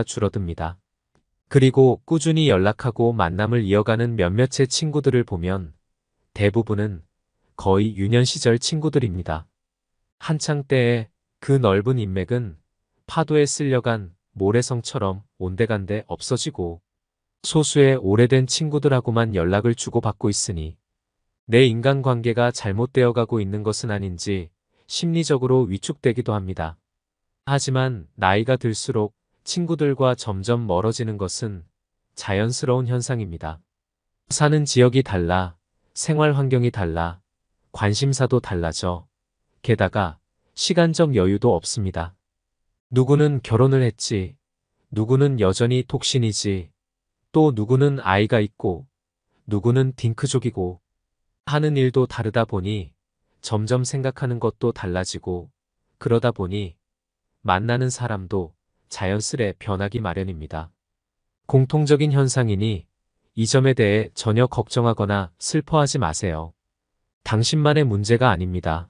줄어듭니다. 그리고 꾸준히 연락하고 만남을 이어가는 몇몇의 친구들을 보면 대부분은 거의 유년 시절 친구들입니다. 한창 때의 그 넓은 인맥은 파도에 쓸려간 모래성처럼 온데간데 없어지고 소수의 오래된 친구들하고만 연락을 주고받고 있으니 내 인간관계가 잘못되어 가고 있는 것은 아닌지 심리적으로 위축되기도 합니다. 하지만 나이가 들수록 친구들과 점점 멀어지는 것은 자연스러운 현상입니다. 사는 지역이 달라, 생활 환경이 달라, 관심사도 달라져 게다가 시간적 여유도 없습니다. 누구는 결혼을 했지, 누구는 여전히 독신이지, 또 누구는 아이가 있고, 누구는 딩크족이고, 하는 일도 다르다 보니 점점 생각하는 것도 달라지고, 그러다 보니 만나는 사람도 자연스레 변하기 마련입니다. 공통적인 현상이니 이 점에 대해 전혀 걱정하거나 슬퍼하지 마세요. 당신만의 문제가 아닙니다.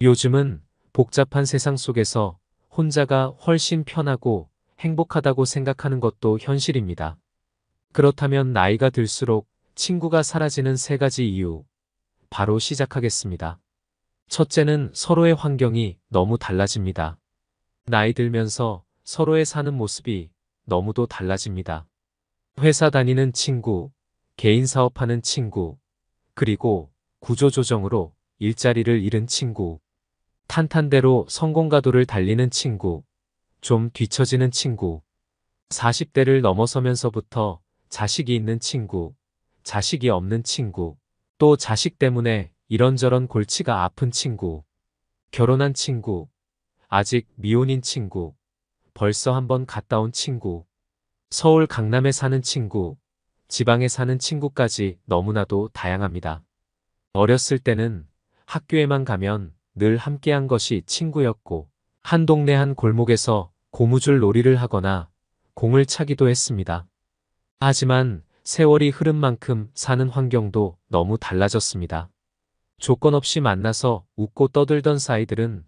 요즘은 복잡한 세상 속에서 혼자가 훨씬 편하고 행복하다고 생각하는 것도 현실입니다. 그렇다면 나이가 들수록 친구가 사라지는 세 가지 이유, 바로 시작하겠습니다. 첫째는 서로의 환경이 너무 달라집니다. 나이 들면서 서로의 사는 모습이 너무도 달라집니다. 회사 다니는 친구, 개인 사업하는 친구, 그리고 구조조정으로 일자리를 잃은 친구, 탄탄대로 성공가도를 달리는 친구, 좀 뒤처지는 친구, 40대를 넘어서면서부터 자식이 있는 친구, 자식이 없는 친구, 또 자식 때문에 이런저런 골치가 아픈 친구, 결혼한 친구, 아직 미혼인 친구, 벌써 한번 갔다 온 친구, 서울 강남에 사는 친구, 지방에 사는 친구까지 너무나도 다양합니다. 어렸을 때는 학교에만 가면 늘 함께한 것이 친구였고 한 동네 한 골목에서 고무줄 놀이를 하거나 공을 차기도 했습니다. 하지만 세월이 흐른 만큼 사는 환경도 너무 달라졌습니다. 조건 없이 만나서 웃고 떠들던 사이들은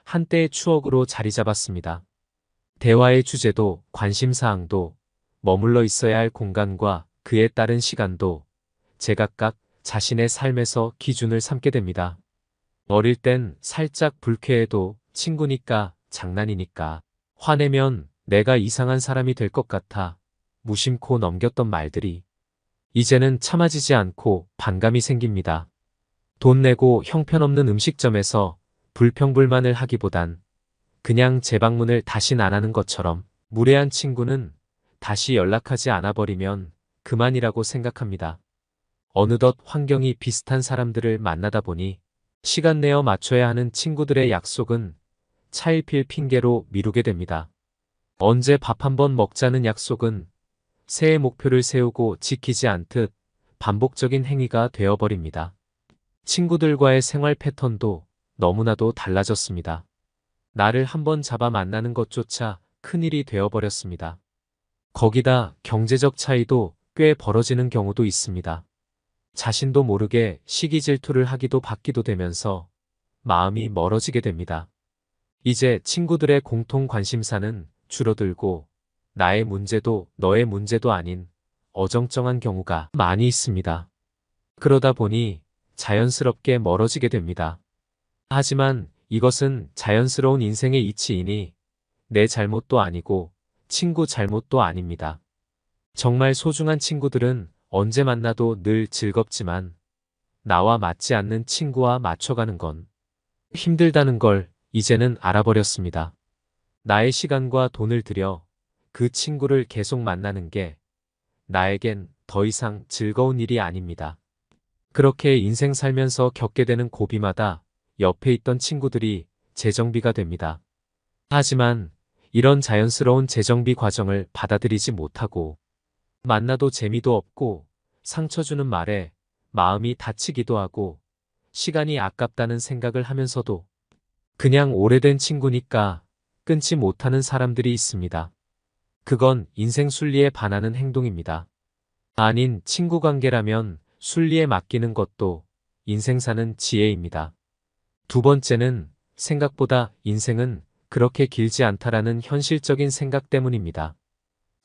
한때의 추억으로 자리 잡았습니다. 대화의 주제도 관심사항도 머물러 있어야 할 공간과 그에 따른 시간도 제각각 자신의 삶에서 기준을 삼게 됩니다. 어릴 땐 살짝 불쾌해도 친구니까 장난이니까 화내면 내가 이상한 사람이 될 것 같아 무심코 넘겼던 말들이 이제는 참아지지 않고 반감이 생깁니다. 돈 내고 형편없는 음식점에서 불평불만을 하기보단 그냥 재방문을 다신 안 하는 것처럼 무례한 친구는 다시 연락하지 않아 버리면 그만이라고 생각합니다. 어느덧 환경이 비슷한 사람들을 만나다 보니 시간 내어 맞춰야 하는 친구들의 약속은 차일피일 핑계로 미루게 됩니다. 언제 밥 한번 먹자는 약속은 새해 목표를 세우고 지키지 않듯 반복적인 행위가 되어버립니다. 친구들과의 생활 패턴도 너무나도 달라졌습니다. 나를 한번 잡아 만나는 것조차 큰일이 되어버렸습니다. 거기다 경제적 차이도 꽤 벌어지는 경우도 있습니다. 자신도 모르게 시기 질투를 하기도 받기도 되면서 마음이 멀어지게 됩니다. 이제 친구들의 공통 관심사는 줄어들고 나의 문제도 너의 문제도 아닌 어정쩡한 경우가 많이 있습니다. 그러다 보니 자연스럽게 멀어지게 됩니다. 하지만 이것은 자연스러운 인생의 이치이니 내 잘못도 아니고 친구 잘못도 아닙니다. 정말 소중한 친구들은 언제 만나도 늘 즐겁지만 나와 맞지 않는 친구와 맞춰가는 건 힘들다는 걸 이제는 알아버렸습니다. 나의 시간과 돈을 들여 그 친구를 계속 만나는 게 나에겐 더 이상 즐거운 일이 아닙니다. 그렇게 인생 살면서 겪게 되는 고비마다 옆에 있던 친구들이 재정비가 됩니다. 하지만 이런 자연스러운 재정비 과정을 받아들이지 못하고 만나도 재미도 없고 상처 주는 말에 마음이 다치기도 하고 시간이 아깝다는 생각을 하면서도 그냥 오래된 친구니까 끊지 못하는 사람들이 있습니다. 그건 인생 순리에 반하는 행동입니다. 아닌 친구 관계라면 순리에 맡기는 것도 인생 사는 지혜입니다. 두 번째는 생각보다 인생은 그렇게 길지 않다라는 현실적인 생각 때문입니다.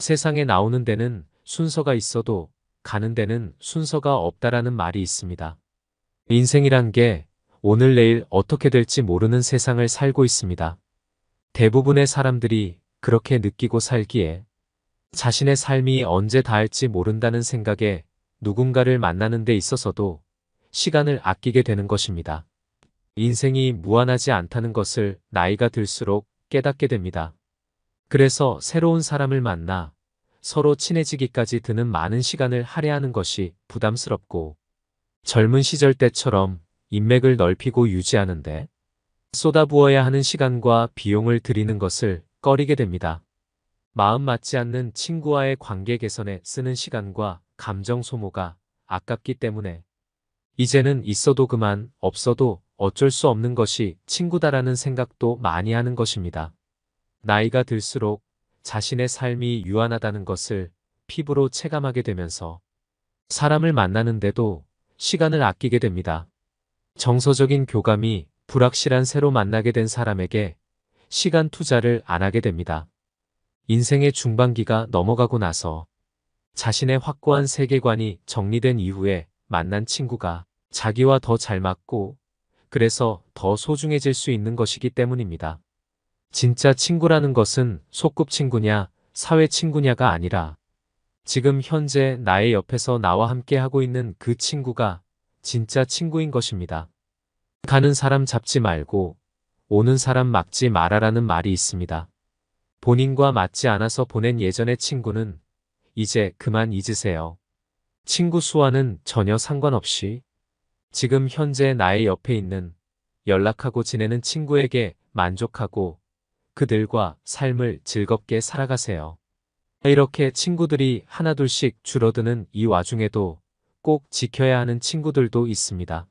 세상에 나오는 데는 순서가 있어도 가는 데는 순서가 없다라는 말이 있습니다. 인생이란 게 오늘 내일 어떻게 될지 모르는 세상을 살고 있습니다. 대부분의 사람들이 그렇게 느끼고 살기에 자신의 삶이 언제 닿을지 모른다는 생각에 누군가를 만나는 데 있어서도 시간을 아끼게 되는 것입니다. 인생이 무한하지 않다는 것을 나이가 들수록 깨닫게 됩니다. 그래서 새로운 사람을 만나 서로 친해지기까지 드는 많은 시간을 할애하는 것이 부담스럽고 젊은 시절 때처럼 인맥을 넓히고 유지하는데 쏟아부어야 하는 시간과 비용을 들이는 것을 꺼리게 됩니다. 마음 맞지 않는 친구와의 관계 개선에 쓰는 시간과 감정 소모가 아깝기 때문에 이제는 있어도 그만 없어도 어쩔 수 없는 것이 친구다라는 생각도 많이 하는 것입니다. 나이가 들수록 자신의 삶이 유한하다는 것을 피부로 체감하게 되면서 사람을 만나는데도 시간을 아끼게 됩니다. 정서적인 교감이 불확실한 새로 만나게 된 사람에게 시간 투자를 안 하게 됩니다. 인생의 중반기가 넘어가고 나서 자신의 확고한 세계관이 정리된 이후에 만난 친구가 자기와 더 잘 맞고 그래서 더 소중해질 수 있는 것이기 때문입니다. 진짜 친구라는 것은 소꿉친구냐 사회 친구냐가 아니라 지금 현재 나의 옆에서 나와 함께 하고 있는 그 친구가 진짜 친구인 것입니다. 가는 사람 잡지 말고 오는 사람 막지 마라라는 말이 있습니다. 본인과 맞지 않아서 보낸 예전의 친구는 이제 그만 잊으세요. 친구 수와는 전혀 상관없이 지금 현재 나의 옆에 있는 연락하고 지내는 친구에게 만족하고 그들과 삶을 즐겁게 살아가세요. 이렇게 친구들이 하나둘씩 줄어드는 이 와중에도 꼭 지켜야 하는 친구들도 있습니다.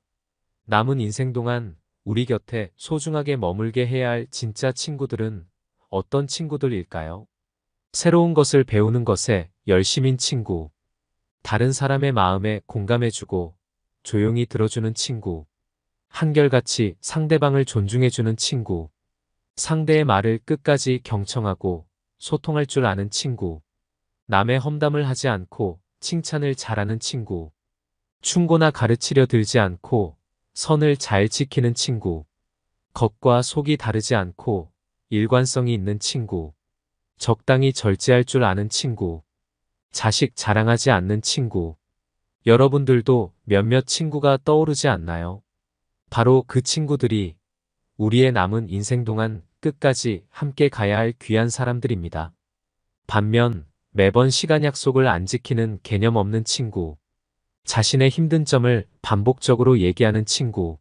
남은 인생 동안 우리 곁에 소중하게 머물게 해야 할 진짜 친구들은 어떤 친구들일까요? 새로운 것을 배우는 것에 열심인 친구, 다른 사람의 마음에 공감해주고 조용히 들어주는 친구, 한결같이 상대방을 존중해주는 친구, 상대의 말을 끝까지 경청하고 소통할 줄 아는 친구, 남의 험담을 하지 않고 칭찬을 잘하는 친구, 충고나 가르치려 들지 않고 선을 잘 지키는 친구, 겉과 속이 다르지 않고 일관성이 있는 친구, 적당히 절제할 줄 아는 친구, 자식 자랑하지 않는 친구. 여러분들도 몇몇 친구가 떠오르지 않나요? 바로 그 친구들이 우리의 남은 인생 동안 끝까지 함께 가야 할 귀한 사람들입니다. 반면 매번 시간 약속을 안 지키는 개념 없는 친구, 자신의 힘든 점을 반복적으로 얘기하는 친구,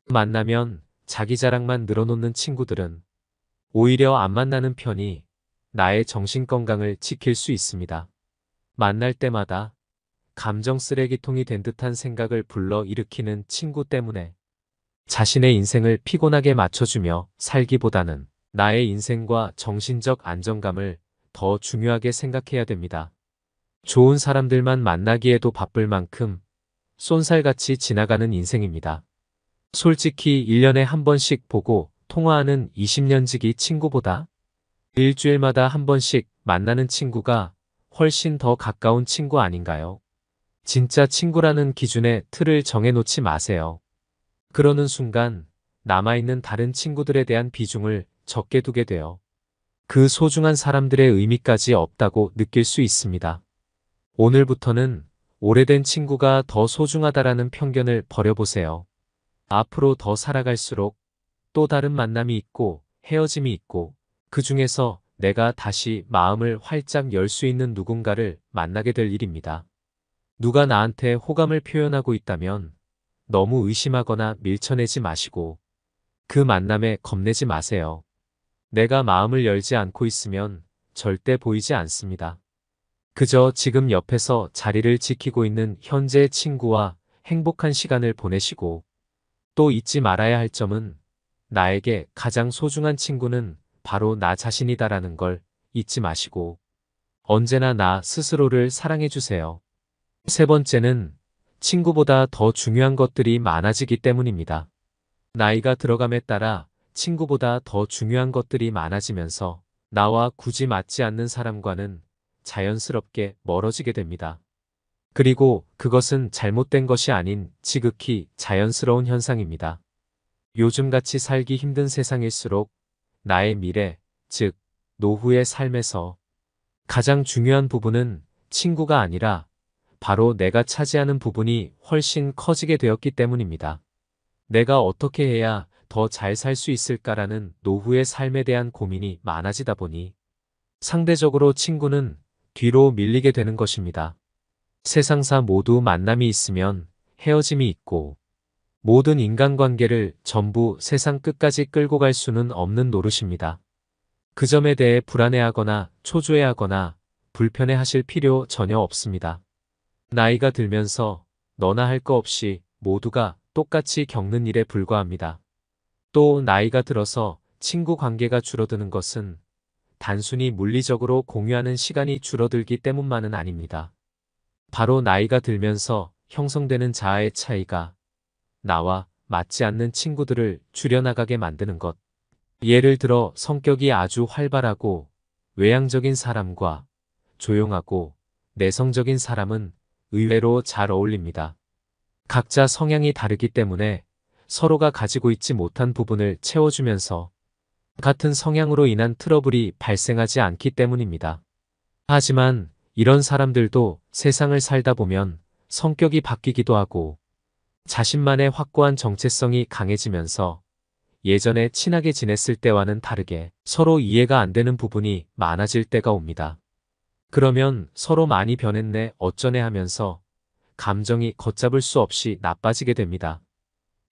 만나면 자기 자랑만 늘어놓는 친구들은 오히려 안 만나는 편이 나의 정신건강을 지킬 수 있습니다. 만날 때마다 감정 쓰레기통이 된 듯한 생각을 불러 일으키는 친구 때문에 자신의 인생을 피곤하게 맞춰주며 살기보다는 나의 인생과 정신적 안정감을 더 중요하게 생각해야 됩니다. 좋은 사람들만 만나기에도 바쁠 만큼 쏜살같이 지나가는 인생입니다. 솔직히 1년에 한 번씩 보고 통화하는 20년지기 친구보다 일주일마다 한 번씩 만나는 친구가 훨씬 더 가까운 친구 아닌가요? 진짜 친구라는 기준의 틀을 정해놓지 마세요. 그러는 순간 남아있는 다른 친구들에 대한 비중을 적게 두게 돼요. 그 소중한 사람들의 의미까지 없다고 느낄 수 있습니다. 오늘부터는 오래된 친구가 더 소중하다라는 편견을 버려보세요. 앞으로 더 살아갈수록 또 다른 만남이 있고 헤어짐이 있고 그 중에서 내가 다시 마음을 활짝 열 수 있는 누군가를 만나게 될 일입니다. 누가 나한테 호감을 표현하고 있다면 너무 의심하거나 밀쳐내지 마시고 그 만남에 겁내지 마세요. 내가 마음을 열지 않고 있으면 절대 보이지 않습니다. 그저 지금 옆에서 자리를 지키고 있는 현재의 친구와 행복한 시간을 보내시고 또 잊지 말아야 할 점은 나에게 가장 소중한 친구는 바로 나 자신이다라는 걸 잊지 마시고 언제나 나 스스로를 사랑해 주세요. 세 번째는 친구보다 더 중요한 것들이 많아지기 때문입니다. 나이가 들어감에 따라 친구보다 더 중요한 것들이 많아지면서 나와 굳이 맞지 않는 사람과는 자연스럽게 멀어지게 됩니다. 그리고 그것은 잘못된 것이 아닌 지극히 자연스러운 현상입니다. 요즘같이 살기 힘든 세상일수록 나의 미래, 즉, 노후의 삶에서 가장 중요한 부분은 친구가 아니라 바로 내가 차지하는 부분이 훨씬 커지게 되었기 때문입니다. 내가 어떻게 해야 더 잘 살 수 있을까라는 노후의 삶에 대한 고민이 많아지다 보니 상대적으로 친구는 뒤로 밀리게 되는 것입니다. 세상사 모두 만남이 있으면 헤어짐이 있고 모든 인간관계를 전부 세상 끝까지 끌고 갈 수는 없는 노릇입니다. 그 점에 대해 불안해하거나 초조해하거나 불편해하실 필요 전혀 없습니다. 나이가 들면서 너나 할 거 없이 모두가 똑같이 겪는 일에 불과합니다. 또 나이가 들어서 친구 관계가 줄어드는 것은 단순히 물리적으로 공유하는 시간이 줄어들기 때문만은 아닙니다. 바로 나이가 들면서 형성되는 자아의 차이가 나와 맞지 않는 친구들을 줄여나가게 만드는 것. 예를 들어 성격이 아주 활발하고 외향적인 사람과 조용하고 내성적인 사람은 의외로 잘 어울립니다. 각자 성향이 다르기 때문에 서로가 가지고 있지 못한 부분을 채워주면서 같은 성향으로 인한 트러블이 발생하지 않기 때문입니다. 하지만 이런 사람들도 세상을 살다 보면 성격이 바뀌기도 하고 자신만의 확고한 정체성이 강해지면서 예전에 친하게 지냈을 때와는 다르게 서로 이해가 안 되는 부분이 많아질 때가 옵니다. 그러면 서로 많이 변했네 어쩌네 하면서 감정이 걷잡을 수 없이 나빠지게 됩니다.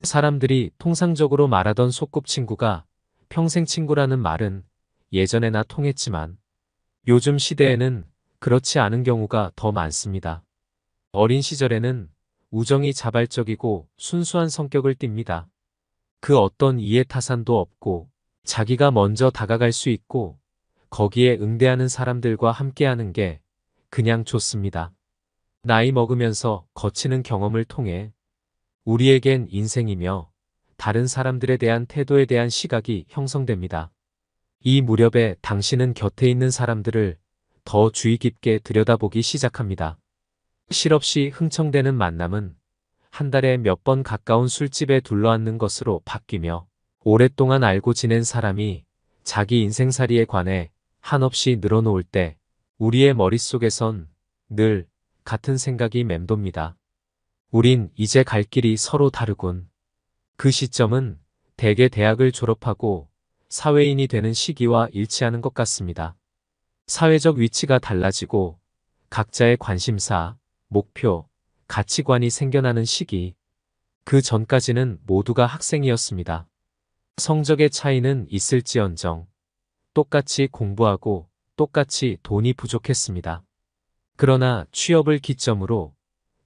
사람들이 통상적으로 말하던 소꿉친구가 평생 친구라는 말은 예전에나 통했지만 요즘 시대에는 그렇지 않은 경우가 더 많습니다. 어린 시절에는 우정이 자발적이고 순수한 성격을 띱니다. 그 어떤 이해타산도 없고 자기가 먼저 다가갈 수 있고 거기에 응대하는 사람들과 함께하는 게 그냥 좋습니다. 나이 먹으면서 거치는 경험을 통해 우리에겐 인생이며 다른 사람들에 대한 태도에 대한 시각이 형성됩니다. 이 무렵에 당신은 곁에 있는 사람들을 더 주의 깊게 들여다보기 시작합니다. 실없이 흥청대는 만남은 한 달에 몇 번 가까운 술집에 둘러앉는 것으로 바뀌며 오랫동안 알고 지낸 사람이 자기 인생살이에 관해 한없이 늘어놓을 때 우리의 머릿속에선 늘 같은 생각이 맴돕니다. 우린 이제 갈 길이 서로 다르군. 그 시점은 대개 대학을 졸업하고 사회인이 되는 시기와 일치하는 것 같습니다. 사회적 위치가 달라지고 각자의 관심사, 목표, 가치관이 생겨나는 시기. 그 전까지는 모두가 학생이었습니다. 성적의 차이는 있을지언정 똑같이 공부하고 똑같이 돈이 부족했습니다. 그러나 취업을 기점으로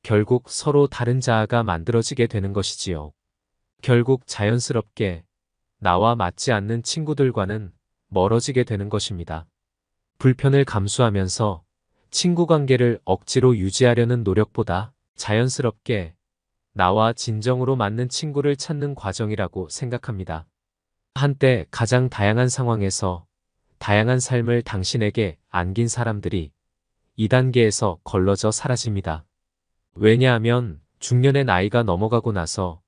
결국 서로 다른 자아가 만들어지게 되는 것이지요. 결국 자연스럽게 나와 맞지 않는 친구들과는 멀어지게 되는 것입니다. 불편을 감수하면서 친구 관계를 억지로 유지하려는 노력보다 자연스럽게 나와 진정으로 맞는 친구를 찾는 과정이라고 생각합니다. 한때 가장 다양한 상황에서 다양한 삶을 당신에게 안긴 사람들이 2단계에서 걸러져 사라집니다. 왜냐하면 중년의 나이가 넘어가고 나서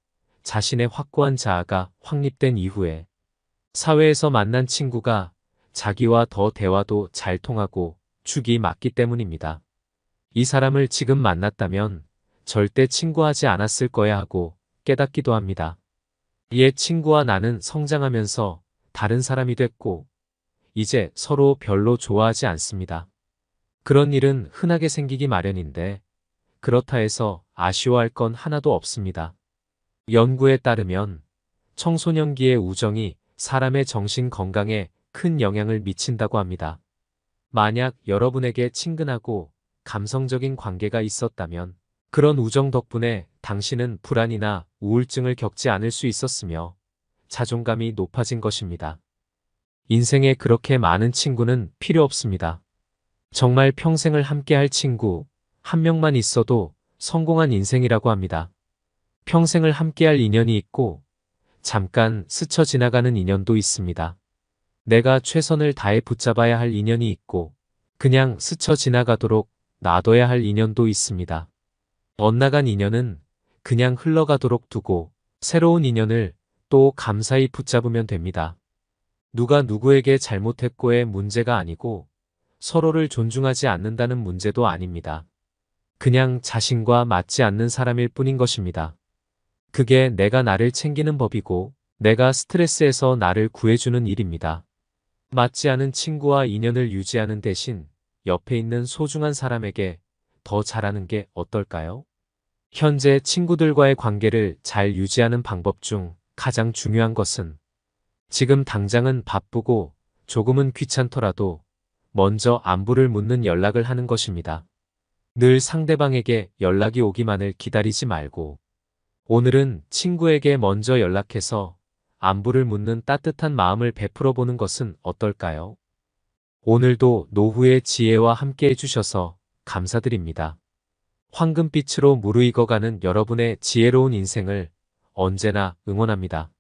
자신의 확고한 자아가 확립된 이후에 사회에서 만난 친구가 자기와 더 대화도 잘 통하고 축이 맞기 때문입니다. 이 사람을 지금 만났다면 절대 친구하지 않았을 거야 하고 깨닫기도 합니다. 옛 친구와 나는 성장하면서 다른 사람이 됐고 이제 서로 별로 좋아하지 않습니다. 그런 일은 흔하게 생기기 마련인데 그렇다 해서 아쉬워할 건 하나도 없습니다. 연구에 따르면 청소년기의 우정이 사람의 정신 건강에 큰 영향을 미친다고 합니다. 만약 여러분에게 친근하고 감성적인 관계가 있었다면 그런 우정 덕분에 당신은 불안이나 우울증을 겪지 않을 수 있었으며 자존감이 높아진 것입니다. 인생에 그렇게 많은 친구는 필요 없습니다. 정말 평생을 함께할 친구 한 명만 있어도 성공한 인생이라고 합니다. 평생을 함께할 인연이 있고 잠깐 스쳐 지나가는 인연도 있습니다. 내가 최선을 다해 붙잡아야 할 인연이 있고 그냥 스쳐 지나가도록 놔둬야 할 인연도 있습니다. 엇나간 인연은 그냥 흘러가도록 두고 새로운 인연을 또 감사히 붙잡으면 됩니다. 누가 누구에게 잘못했고의 문제가 아니고 서로를 존중하지 않는다는 문제도 아닙니다. 그냥 자신과 맞지 않는 사람일 뿐인 것입니다. 그게 내가 나를 챙기는 법이고 내가 스트레스에서 나를 구해주는 일입니다. 맞지 않은 친구와 인연을 유지하는 대신 옆에 있는 소중한 사람에게 더 잘하는 게 어떨까요? 현재 친구들과의 관계를 잘 유지하는 방법 중 가장 중요한 것은 지금 당장은 바쁘고 조금은 귀찮더라도 먼저 안부를 묻는 연락을 하는 것입니다. 늘 상대방에게 연락이 오기만을 기다리지 말고 오늘은 친구에게 먼저 연락해서 안부를 묻는 따뜻한 마음을 베풀어 보는 것은 어떨까요? 오늘도 노후의 지혜와 함께 해주셔서 감사드립니다. 황금빛으로 무르익어가는 여러분의 지혜로운 인생을 언제나 응원합니다.